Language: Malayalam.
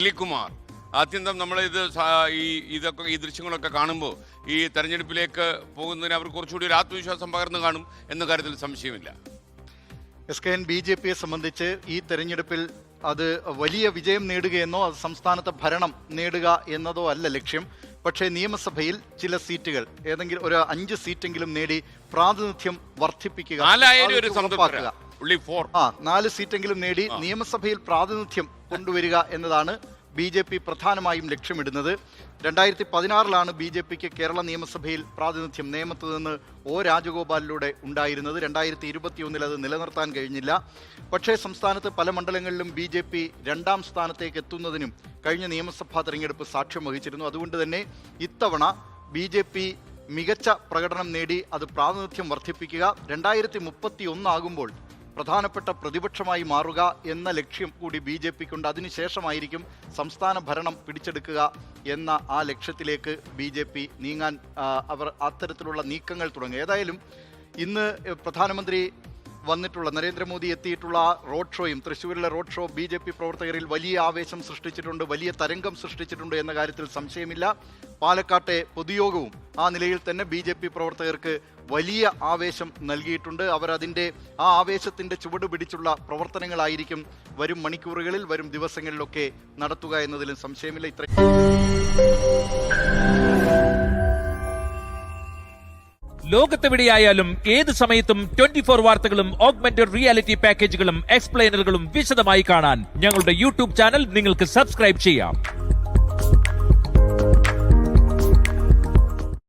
ദിലീപ്കുമാർ ആദ്യം നമ്മളിത് ഈ ദൃശ്യങ്ങളൊക്കെ കാണുമ്പോൾ ഈ തെരഞ്ഞെടുപ്പിലേക്ക് പോകുന്നതിന് അവർ കുറച്ചുകൂടി ഒരു ആത്മവിശ്വാസം പകർന്നു കാണും എന്ന കാര്യത്തിൽ സംശയമില്ല. SKN BJPയെ സംബന്ധിച്ച് ഈ തെരഞ്ഞെടുപ്പിൽ അത് വലിയ വിജയം നേടുകയെന്നോ അത് സംസ്ഥാനത്തെ ഭരണം നേടുക എന്നതോ അല്ല ലക്ഷ്യം. പക്ഷേ നിയമസഭയിൽ ചില സീറ്റുകൾ ഏതെങ്കിലും ഒരു 5 സീറ്റെങ്കിലും നേടി പ്രാതിനിധ്യം വർദ്ധിപ്പിക്കുക, 4 സീറ്റെങ്കിലും നേടി നിയമസഭയിൽ പ്രാതിനിധ്യം കൊണ്ടുവരിക എന്നതാണ് BJP പ്രധാനമായും ലക്ഷ്യമിടുന്നത്. 2016 BJPക്ക് കേരള നിയമസഭയിൽ പ്രാതിനിധ്യം നേമത്ത് നിന്ന് O രാജഗോപാലിലൂടെ ഉണ്ടായിരുന്നത്. 2021 അത് നിലനിർത്താൻ കഴിഞ്ഞില്ല. പക്ഷേ സംസ്ഥാനത്ത് പല മണ്ഡലങ്ങളിലും BJP 2ാം സ്ഥാനത്തേക്ക് എത്തുന്നതിനും കഴിഞ്ഞ നിയമസഭാ തെരഞ്ഞെടുപ്പ് സാക്ഷ്യം വഹിച്ചിരുന്നു. അതുകൊണ്ട് തന്നെ ഇത്തവണ BJP മികച്ച പ്രകടനം നേടി അത് പ്രാതിനിധ്യം വർദ്ധിപ്പിക്കുക, 2031 ആകുമ്പോൾ പ്രധാനപ്പെട്ട പ്രതിപക്ഷമായി മാറുക എന്ന ലക്ഷ്യം കൂടി BJPക്കുണ്ട്. അതിനുശേഷമായിരിക്കും സംസ്ഥാന ഭരണം പിടിച്ചെടുക്കുക എന്ന ആ ലക്ഷ്യത്തിലേക്ക് BJP നീങ്ങാൻ അവർ അത്തരത്തിലുള്ള നീക്കങ്ങൾ തുടങ്ങി. ഏതായാലും ഇന്ന് പ്രധാനമന്ത്രി വന്നിട്ടുള്ള നരേന്ദ്രമോദി എത്തിയിട്ടുള്ള റോഡ് ഷോയും തൃശ്ശൂരിലെ റോഡ് ഷോ BJP പ്രവർത്തകരിൽ വലിയ ആവേശം സൃഷ്ടിച്ചിട്ടുണ്ട്, വലിയ തരംഗം സൃഷ്ടിച്ചിട്ടുണ്ട് എന്ന കാര്യത്തിൽ സംശയമില്ല. പാലക്കാട്ടെ പൊതുയോഗവും ആ നിലയിൽ തന്നെ BJP പ്രവർത്തകർക്ക് വലിയ ആവേശം നൽകിയിട്ടുണ്ട്. അവരതിൻ്റെ ആ ആവേശത്തിൻ്റെ ചുവട് പിടിച്ചുള്ള പ്രവർത്തനങ്ങളായിരിക്കും വരും മണിക്കൂറുകളിൽ വരും ദിവസങ്ങളിലൊക്കെ നടത്തുക എന്നതിലും സംശയമില്ല. ലോകത്തെവിടെയായാലും ഏത് സമയത്തും 24 വാർത്തകളും ഓഗ്മെന്റഡ് റിയാലിറ്റി പാക്കേജുകളും എക്സ്പ്ലെയിനറുകളും വിശദമായി കാണാൻ ഞങ്ങളുടെ യൂട്യൂബ് ചാനൽ നിങ്ങൾക്ക് സബ്സ്ക്രൈബ് ചെയ്യാം.